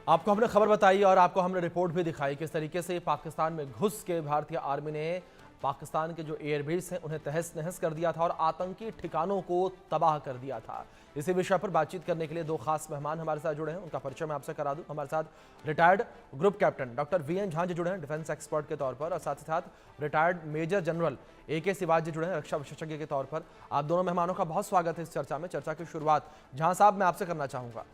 आपको हमने खबर बताई और आपको हमने रिपोर्ट भी दिखाई किस तरीके से पाकिस्तान में घुस के भारतीय आर्मी ने पाकिस्तान के जो एयरबेस हैं उन्हें तहस नहस कर दिया था और आतंकी ठिकानों को तबाह कर दिया था। इसी विषय पर बातचीत करने के लिए दो खास मेहमान हमारे साथ जुड़े हैं, उनका परिचय मैं आपसे करा दूं। हमारे साथ retired group captain doctor VN Jha ji जुड़े हैं डिफेंस एक्सपर्ट के तौर पर, और साथ ही साथ retired major general AK Siwach जी जुड़े हैं रक्षा विशेषज्ञ के तौर पर। आप दोनों मेहमानों का बहुत स्वागत है इस चर्चा में। चर्चा की शुरुआत झा साहब मैं आपसे करना चाहूँगा।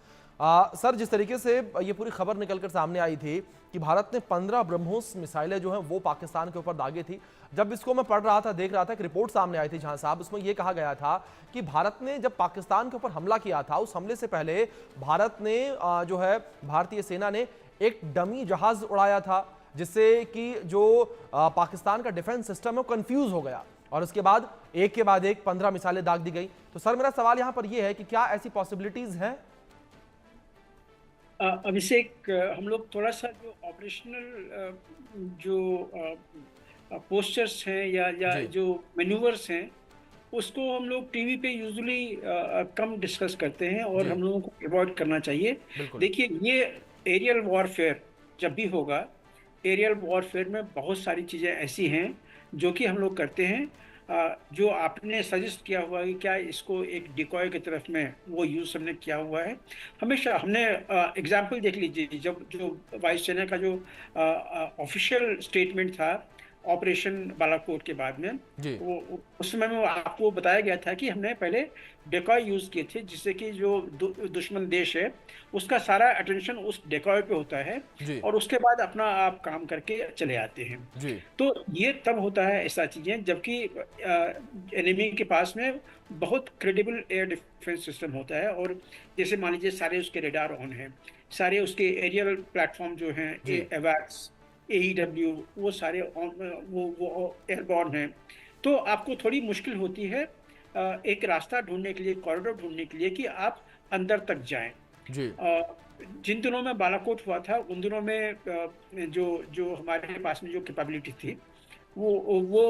सर, जिस तरीके से ये पूरी खबर निकलकर सामने आई थी कि भारत ने 15 ब्रह्मोस मिसाइलें जो हैं वो पाकिस्तान के ऊपर दागी थी, जब इसको मैं पढ़ रहा था, देख रहा था, एक रिपोर्ट सामने आई थी जहां साहब, उसमें ये कहा गया था कि भारत ने जब पाकिस्तान के ऊपर हमला किया था, उस हमले से पहले भारत ने जो है भारतीय सेना ने एक डमी जहाज उड़ाया था, जिससे कि जो पाकिस्तान का डिफेंस सिस्टम है वो कंफ्यूज हो गया और उसके बाद एक के बाद एक 15 मिसाइलें दाग दी गई। तो सर, मेरा सवाल यहाँ पर यह है कि क्या ऐसी पॉसिबिलिटीज हैं? अभिषेक, हम लोग थोड़ा सा जो ऑपरेशनल जो पोस्चर्स हैं या जी जो मैन्यूवर्स हैं, उसको हम लोग टीवी पे यूजुअली कम डिस्कस करते हैं और जी हम लोगों को अवॉइड करना चाहिए। बिल्कुल। देखिए, ये एरियल वॉरफेयर जब भी होगा, एरियल वॉरफेयर में बहुत सारी चीज़ें ऐसी हैं जो कि हम लोग करते हैं। जो आपने सजेस्ट किया हुआ है कि क्या इसको एक डिकॉय की तरफ में वो यूज़ हमने किया हुआ है। हमेशा हमने एग्जाम्पल देख लीजिए, जब जो वायुसेना का जो ऑफिशियल स्टेटमेंट था ऑपरेशन बालाकोट के बाद में, जी उस समय में आपको बताया गया था कि हमने पहले डेकॉय यूज किए थे, जिससे कि जो दुश्मन देश है उसका सारा अटेंशन उस डेकॉय पे होता है जी और उसके बाद अपना आप काम करके चले आते हैं। जी तो ये तब होता है ऐसा चीजें जबकि एनिमी के पास में बहुत क्रेडिबल एयर डिफेंस सिस्टम होता है, और जैसे मान लीजिए सारे उसके रेडार ऑन हैं, सारे उसके एरियल प्लेटफॉर्म जो हैं, जी एवैक्स, AEW, वो सारे वो एयरबॉर्न हैं। तो आपको थोड़ी मुश्किल होती है एक रास्ता ढूंढने के लिए, कॉरिडोर ढूंढने के लिए कि आप अंदर तक जाएं। जी जिन दिनों में बालाकोट हुआ था उन दिनों में जो जो हमारे पास में जो कैपेबिलिटी थी वो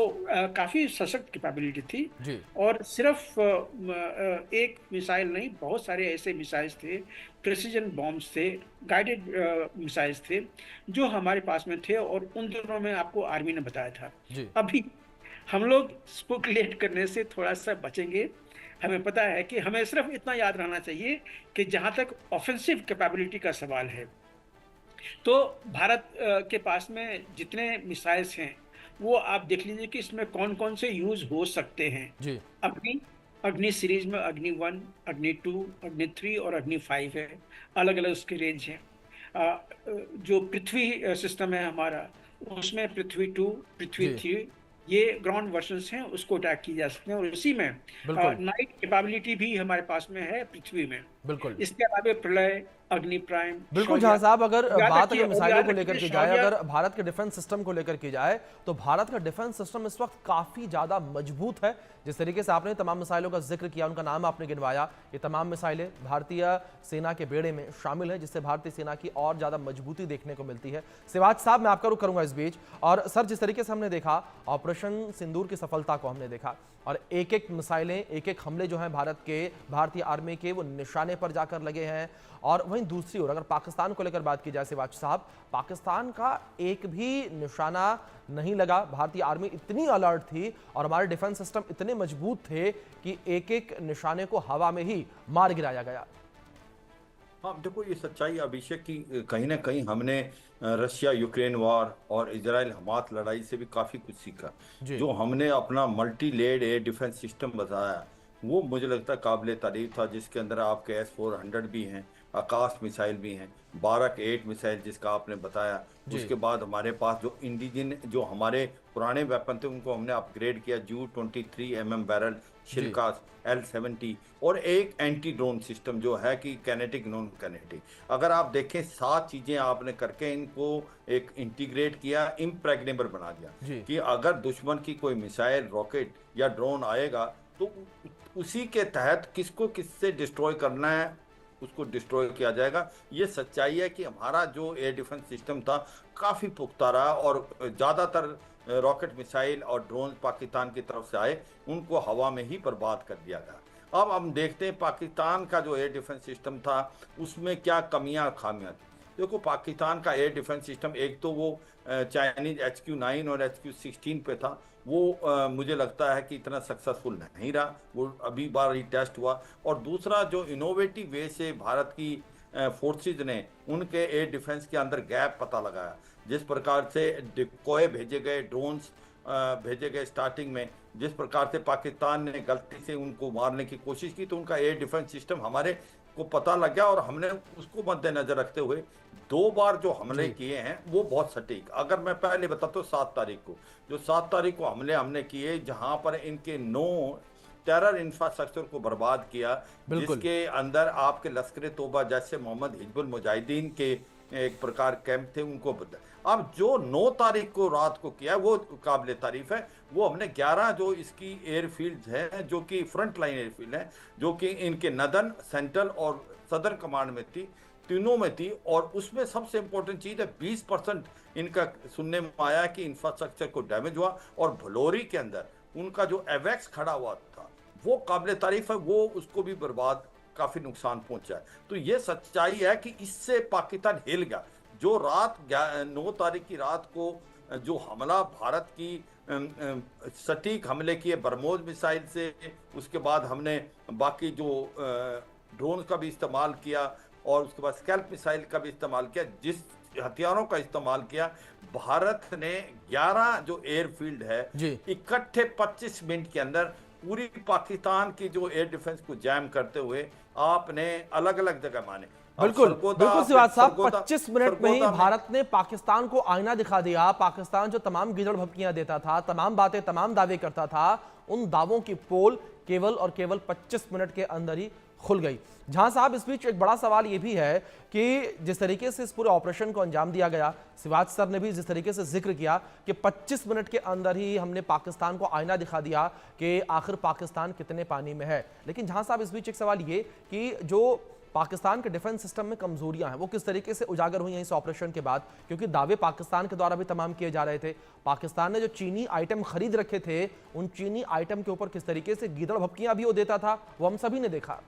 काफी सशक्त कैपेबिलिटी थी। जी और सिर्फ एक मिसाइल नहीं, बहुत सारे ऐसे मिसाइल्स थे, प्रेसिजन बॉम्ब्स थे, गाइडेड मिसाइल्स थे जो हमारे पास में थे, और उन दिनों में आपको आर्मी ने बताया था। जी अभी हम लोग स्पेकुलेट करने से थोड़ा सा बचेंगे। हमें पता है कि हमें सिर्फ इतना याद रहना चाहिए कि जहां तक ऑफेंसिव कैपेबिलिटी का सवाल है, तो भारत के पास में जितने मिसाइल्स हैं वो आप देख लीजिए कि इसमें कौन कौन से यूज हो सकते हैं। जी अग्नि अग्नि सीरीज में अग्नि 1, अग्नि 2, अग्नि 3 और अग्नि 5 है। अलग अलग उसकी रेंज है। जो पृथ्वी सिस्टम है हमारा, उसमें पृथ्वी 2, पृथ्वी जी 3, ये ग्राउंड वर्जन्स हैं, उसको अटैक की जा सकते हैं। और इसी में बिल्कुल नाइट कैपेबिलिटी भी हमारे पास में है पृथ्वी में। बिल्कुल इसके अलावा प्रलय, अग्नि प्राइम, बिल्कुल जहां शौर्य, साहब, अगर याद बात रखिए। अगर और मिसाइलों याद को लेकर रखिए की जाए, शौर्य। अगर भारत के डिफेंस सिस्टम को लेकर की जाए, तो भारत का डिफेंस सिस्टम इस वक्त काफी ज्यादा मजबूत है। जिस तरीके से आपने तमाम मिसाइलों का जिक्र किया, उनका नाम आपने गिनवाया, ये तमाम मिसाइलें भारतीय सेना के बेड़े में शामिल है, जिससे भारतीय सेना की और ज्यादा मजबूती देखने को मिलती है। सिवाज साहब, मैं आपका रुख करूंगा इस बीच। और सर, जिस तरीके से हमने देखा ऑपरेशन सिंदूर की सफलता को हमने देखा, और एक एक मिसाइलें, एक एक हमले जो हैं भारतीय आर्मी के, वो निशाने पर जाकर लगे हैं। और वहीं दूसरी ओर अगर पाकिस्तान को लेकर बात की जाए सिवाज साहब, पाकिस्तान का एक भी निशाना नहीं लगा। भारतीय आर्मी इतनी अलर्ट थी और हमारे डिफेंस सिस्टम इतने मजबूत थे कि एक एक निशाने को हवा में ही मार गिराया गया। हाँ, देखो, ये सच्चाई अभिषेक की कहीं ना कहीं हमने रशिया यूक्रेन वॉर और इजराइल हमास लड़ाई से भी काफ़ी कुछ सीखा। जी जो हमने अपना multi layered air defence system बताया, वो मुझे लगता है काबिल तारीफ था, जिसके अंदर आपके S-400 भी हैं, आकाश मिसाइल भी हैं, 12 के 8 मिसाइल जिसका आपने बताया। जी उसके बाद हमारे पास जो इंडिजन जो हमारे पुराने वेपन थे उनको हमने अपग्रेड किया, Ju-23 बैरल, जी शिलकास, L-70, और एक एंटी ड्रोन सिस्टम जो है कि कैनेटिक नॉन कैनेटिक। अगर आप देखें, 7 चीज़ें आपने करके इनको एक इंटीग्रेट किया, इम्प्रेग्नेबल बना दिया जी कि अगर दुश्मन की कोई मिसाइल, रॉकेट या ड्रोन आएगा तो उसी के तहत किसको किससे डिस्ट्रॉय करना है उसको डिस्ट्रॉय किया जाएगा। ये सच्चाई है कि हमारा जो एयर डिफेंस सिस्टम था काफ़ी पुख्ता रहा, और ज़्यादातर रॉकेट मिसाइल और ड्रोन पाकिस्तान की तरफ से आए उनको हवा में ही बर्बाद कर दिया गया। अब हम देखते हैं पाकिस्तान का जो एयर डिफेंस सिस्टम था उसमें क्या कमियां खामियां थी। देखो पाकिस्तान का एयर डिफेंस सिस्टम, एक तो वो चाइनीज HQ-9 और HQ-16 पे था, वो मुझे लगता है कि इतना सक्सेसफुल नहीं रहा, वो अभी बार ही टेस्ट हुआ। और दूसरा जो इनोवेटिव वे से भारत की फोर्सेज ने उनके एयर डिफेंस के अंदर गैप पता लगाया, जिस प्रकार से डिकॉय भेजे गए, ड्रोन्स भेजे गए स्टार्टिंग में, जिस प्रकार से पाकिस्तान ने गलती से उनको मारने की कोशिश की, तो उनका एयर डिफेंस सिस्टम हमारे को पता लग गया और हमने उसको मद्देनजर रखते हुए 2 बार जो हमले किए हैं वो बहुत सटीक। अगर मैं पहले बताता हूँ 7 तारीख को, जो 7 तारीख को हमने किए, जहां पर इनके 9 टेरर इंफ्रास्ट्रक्चर को बर्बाद किया, जिसके अंदर आपके लश्कर तोबा जैसे मोहम्मद हिजबुल मुजाहिदीन के एक प्रकार कैंप थे, उनको अब जो 9 तारीख को रात को किया वो काबिल तारीफ है। वो हमने 11 जो इसकी एयरफील्ड है, जो कि फ्रंट लाइन एयरफील्ड है, जो कि इनके नदन, सेंट्रल और सदर कमांड में थी, तीनों में थी। और उसमें सबसे इंपॉर्टेंट चीज़ है 20% इनका सुनने में आया कि इंफ्रास्ट्रक्चर को डैमेज हुआ। और भलौरी के अंदर उनका जो एवेक्स खड़ा हुआ था वो काबिल तारीफ है, वो उसको भी बर्बाद, काफी नुकसान पहुंचा है। तो ये सच्चाई है कि इससे पाकिस्तान हिल गया। जो रात 9 तारीख की रात को जो हमला भारत की सटीक हमले किए बरमोज मिसाइल से, उसके बाद हमने बाकी जो ड्रोन का भी इस्तेमाल किया और उसके बाद स्कैल्प मिसाइल का भी इस्तेमाल किया, जिस हथियारों का इस्तेमाल किया, भारत ने 11 जो एयरफील्ड है इकट्ठे 25 मिनट के अंदर पूरी पाकिस्तान की जो एयर डिफेंस को जैम करते हुए आपने अलग अलग जगह माने। बिल्कुल बिल्कुल सिवात साहब, 25 मिनट में ही भारत ने पाकिस्तान को आईना दिखा दिया। पाकिस्तान जो तमाम गिजड़ भपकियां देता था, तमाम बातें, तमाम दावे करता था, उन दावों की पोल केवल और केवल 25 मिनट के अंदर ही खुल गई। जहां साहब इस बीच एक बड़ा सवाल यह भी है कि जिस तरीके से इस पूरे ऑपरेशन को अंजाम दिया गया, सिवात सर ने भी जिस तरीके से जिक्र किया कि 25 मिनट के अंदर ही हमने पाकिस्तान को आईना दिखा दिया कि आखिर पाकिस्तान कितने पानी में है। लेकिन जहां साहब इस बीच एक सवाल ये कि जो पाकिस्तान के डिफेंस सिस्टम में कमजोरियां हैं वो किस तरीके से उजागर हुई हैं इस ऑपरेशन के बाद, क्योंकि दावे पाकिस्तान के द्वारा भी तमाम किए जा रहे थे। पाकिस्तान ने जो चीनी आइटम खरीद रखे थे, उन चीनी आइटम के ऊपर किस तरीके से गीदड़ भपकियां भी वो देता था, वो हम सभी ने देखा।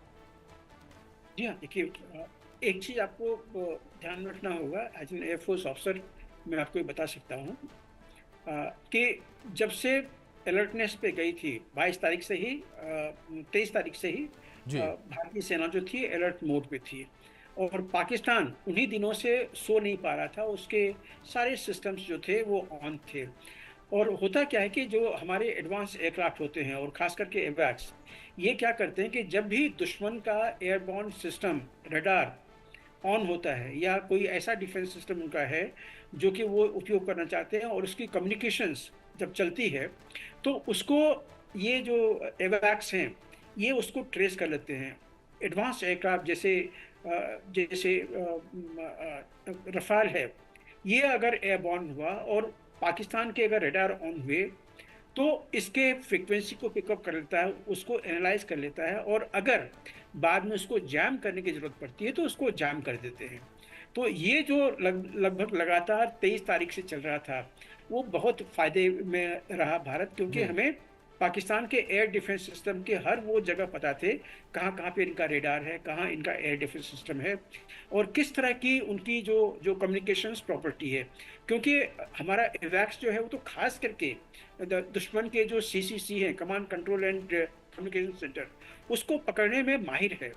जी हाँ, देखिए एक चीज़ आपको ध्यान में रखना होगा, एज एन एयरफोर्स ऑफिसर मैं आपको ये बता सकता हूँ कि जब से अलर्टनेस पे गई थी 22 तारीख से ही 23 तारीख से ही भारतीय सेना जो थी अलर्ट मोड पे थी और पाकिस्तान उन्हीं दिनों से सो नहीं पा रहा था, उसके सारे सिस्टम्स जो थे वो ऑन थे। और होता क्या है कि जो हमारे एडवांस एयरक्राफ्ट होते हैं और ख़ास करके एवैक्स, ये क्या करते हैं कि जब भी दुश्मन का एयरबॉर्न सिस्टम रडार ऑन होता है या कोई ऐसा डिफेंस सिस्टम उनका है जो कि वो उपयोग करना चाहते हैं और उसकी कम्युनिकेशंस जब चलती है तो उसको ये जो एवैक्स हैं ये उसको ट्रेस कर लेते हैं। एडवांस एयरक्राफ्ट जैसे रफाल है, ये अगर एयरबॉर्न हुआ और पाकिस्तान के अगर रडार ऑन हुए तो इसके फ्रीक्वेंसी को पिकअप कर लेता है, उसको एनालाइज कर लेता है और अगर बाद में उसको जैम करने की ज़रूरत पड़ती है तो उसको जैम कर देते हैं। तो ये जो लगभग लगातार 23 तारीख से चल रहा था वो बहुत फ़ायदे में रहा भारत, क्योंकि हमें पाकिस्तान के एयर डिफेंस सिस्टम के हर वो जगह पता थे कहाँ कहाँ पे इनका रेडार है, कहाँ इनका एयर डिफेंस सिस्टम है और किस तरह की उनकी जो कम्युनिकेशंस प्रॉपर्टी है। क्योंकि हमारा एवैक्स जो है वो तो खास करके दुश्मन के जो CCC है, command control and communication centre, उसको पकड़ने में माहिर है।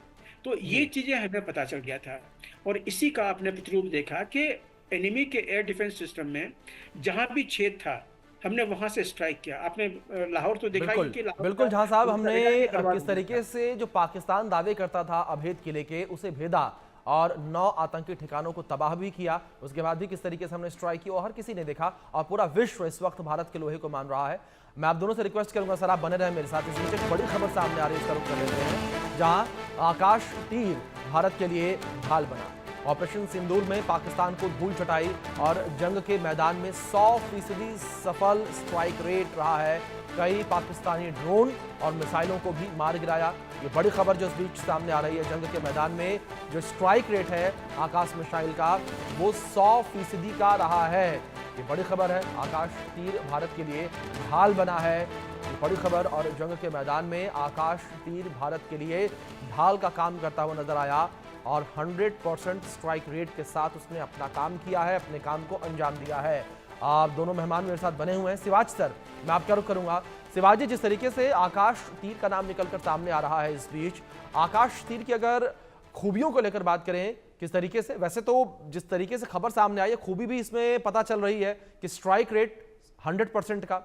तो ये चीज़ें हमें पता चल गया था और इसी का आपने प्रतिरूप देखा कि एनिमी के एयर डिफेंस सिस्टम में जहाँ भी छेद था हमने वहां से स्ट्राइक किया। आपने लाहौर तो देखा ही कि बिल्कुल जहां साहब हमने किस तरीके से जो पाकिस्तान दावे करता था अभेद किले के, उसे भेदा और 9 आतंकी ठिकानों को तबाह भी किया। उसके बाद भी किस तरीके से हमने स्ट्राइक की और हर किसी ने देखा और पूरा विश्व इस वक्त भारत के लोहे को मान रहा है। मैं आप दोनों से रिक्वेस्ट करूंगा सर आप बने रहे मेरे साथ। इस बीच एक बड़ी खबर सामने आ रही है, इसका रुख कर लेते हैं, जहां आकाश तीर भारत के लिए ढाल बना। ऑपरेशन सिंदूर में पाकिस्तान को धूल चटाई और जंग के मैदान में 100% सफल स्ट्राइक रेट रहा है। कई पाकिस्तानी ड्रोन और मिसाइलों को भी मार गिराया। ये बड़ी खबर जो इस बीच सामने आ रही है, जंग के मैदान में जो स्ट्राइक रेट है आकाश मिसाइल का वो 100% का रहा है। ये बड़ी खबर है, आकाश तीर भारत के लिए ढाल बना है। ये बड़ी खबर और जंग के मैदान में आकाश तीर भारत के लिए ढाल का काम करता हुआ नजर आया। और 100% स्ट्राइक रेट के साथ उसने अपना काम किया है, अपने काम को अंजाम दिया है। आप दोनों मेहमान मेरे साथ बने हुए हैं। शिवाज सर, मैं आपका रुख करूंगा। शिवाज जी, जिस तरीके से आकाश तीर का नाम निकलकर सामने आ रहा है इस बीच, आकाश तीर की अगर खूबियों को लेकर बात करें, किस तरीके से, वैसे तो जिस तरीके से खबर सामने आई है, खूबी भी इसमें पता चल रही है कि स्ट्राइक रेट 100% का।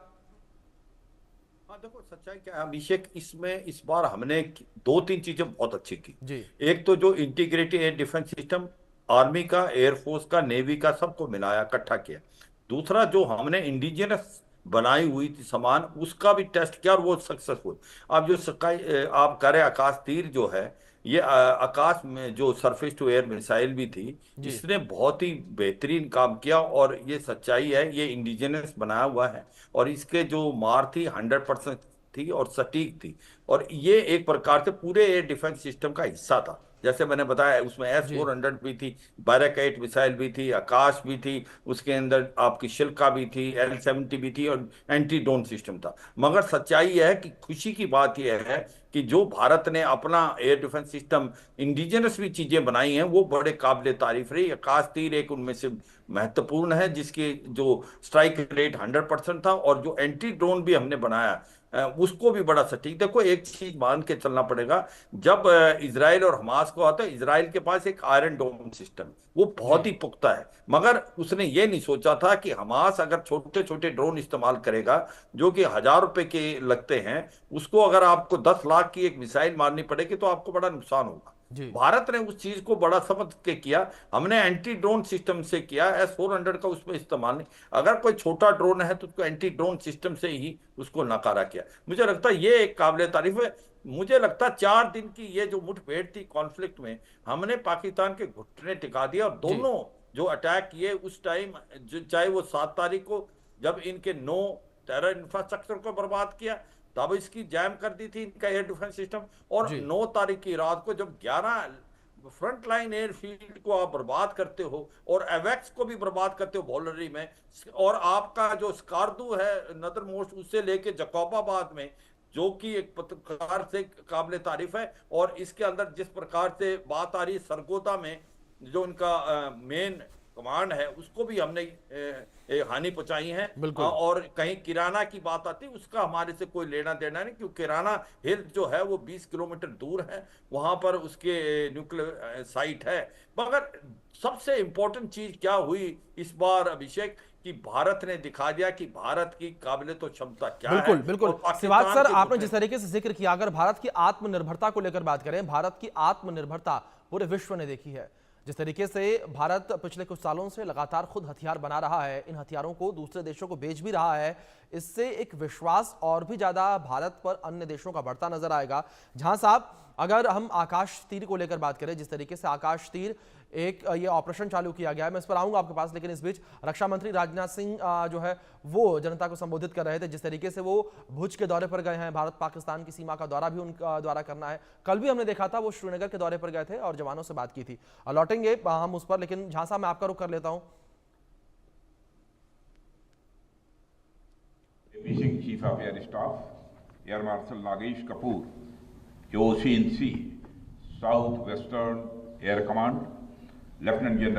हाँ देखो, सच्चाई क्या है अभिषेक, इसमें इस बार हमने 2-3 चीजें बहुत अच्छी की जी। एक तो जो integrated air defence system, army का, एयरफोर्स का, नेवी का, सबको मिलाया, इकट्ठा किया। दूसरा, जो हमने इंडिजिनस बनाई हुई थी सामान, उसका भी टेस्ट किया और वो सक्सेसफुल। अब जो स्काई आप कह रहे आकाश तीर जो है, ये आकाश में जो सरफेस टू एयर मिसाइल भी थी, जी। इसने बहुत ही बेहतरीन काम किया। और ये सच्चाई है, ये इंडिजिनस बनाया हुआ है और इसके जो मार थी 100% थी और सटीक थी। और ये एक प्रकार से पूरे एयर डिफेंस सिस्टम का हिस्सा था। जैसे मैंने बताया, उसमें जी। S-400 भी थी, बैरक-8 मिसाइल भी थी, आकाश भी थी, उसके अंदर आपकी शिल्का भी थी, L-70 भी थी और एंटी ड्रोन सिस्टम था। मगर सच्चाई है कि खुशी की बात यह है कि जो भारत ने अपना एयर डिफेंस सिस्टम इंडिजिनस भी चीजें बनाई हैं, वो बड़े काबिल तारीफ रही। आकाश तीर एक उनमें से महत्वपूर्ण है, जिसकी जो स्ट्राइक रेट 100% था और जो एंटी ड्रोन भी हमने बनाया उसको भी बड़ा सटीक। देखो, एक चीज मान के चलना पड़ेगा, जब इजराइल और हमास को आता है, इजराइल के पास एक आयरन डोम सिस्टम, वो बहुत ही पुख्ता है। मगर उसने ये नहीं सोचा था कि हमास अगर छोटे छोटे ड्रोन इस्तेमाल करेगा जो कि 1000 रुपए के लगते हैं, उसको अगर आपको 10 लाख की एक मिसाइल मारनी पड़ेगी तो आपको बड़ा नुकसान होगा। जी। भारत ने उस चीज को बड़ा समझ के किया। हमने एंटी ड्रोन सिस्टम से किया, S-400 का उसमें इस्तेमाल नहीं। अगर कोई छोटा ड्रोन है तो उसको एंटी ड्रोन सिस्टम से ही उसको नकारा किया। मुझे लगता है ये एक काबिल तारीफ है। मुझे लगता है 4 दिन की ये जो मुठभेड़ थी कॉन्फ्लिक्ट में, हमने पाकिस्तान के घुटने टिका दिया। और जी। दोनों जो अटैक किए उस टाइम, चाहे वो 7 तारीख को जब इनके 9 टेरर इंफ्रास्ट्रक्चर को बर्बाद किया, तब इसकी जैम कर दी थी इनका एयर डिफेंस सिस्टम, और जी। 9 तारीख की रात को जब 11 फ्रंट लाइन एयरफील्ड को आप बर्बाद करते हो और एवेक्स को भी बर्बाद करते हो वॉलरी में, और आपका जो स्कार्दू है नदर मोस्ट, उससे लेके जकोबाबाद में, जो कि एक पत्रकार से काबिल तारीफ है। और इसके अंदर जिस प्रकार से बात आ रही है सरगोदा में, जो इनका मेन कमांड है, उसको भी हमने हानि पहुंचाई है। बिल्कुल। और कहीं किराना की बात आती, उसका हमारे से कोई लेना देना नहीं, क्योंकि किराना हिल जो है वो 20 किलोमीटर दूर है, वहां पर उसके न्यूक्लियर साइट है। मगर सबसे इंपॉर्टेंट चीज क्या हुई इस बार अभिषेक, कि भारत ने दिखा दिया कि भारत की काबिलियत और क्षमता क्या बिल्कुल है। बिल्कुल। और शिवाज पाकिस्तान सर, के आपने घुटने, जिस तरीके से जिक्र किया, अगर भारत की आत्मनिर्भरता को लेकर बात करें, भारत की आत्मनिर्भरता पूरे विश्व ने देखी है। जिस तरीके से भारत पिछले कुछ सालों से लगातार खुद हथियार बना रहा है, इन हथियारों को दूसरे देशों को बेच भी रहा है, इससे एक विश्वास और भी ज्यादा भारत पर अन्य देशों का बढ़ता नजर आएगा। जहां साहब, अगर हम आकाश तीर को लेकर बात करें, जिस तरीके से आकाश तीर एक ये ऑपरेशन चालू किया गया है, मैं इस पर आऊंगा आपके पास, लेकिन इस बीच रक्षा मंत्री राजनाथ सिंह जो है वो जनता को संबोधित कर रहे थे। जिस तरीके से वो भुज के दौरे पर गए हैं, भारत पाकिस्तान की सीमा का दौरा भी उनका द्वारा करना है। कल भी हमने देखा था वो श्रीनगर के दौरे पर गए थे और जवानों से बात की थी। लौटेंगे हम उस पर, लेकिन झांसा मैं आपका रुख कर लेता हूं। Chief of air staff air marshal Nagesh Kapoor, OC-in-C, south western air command, lieutenant general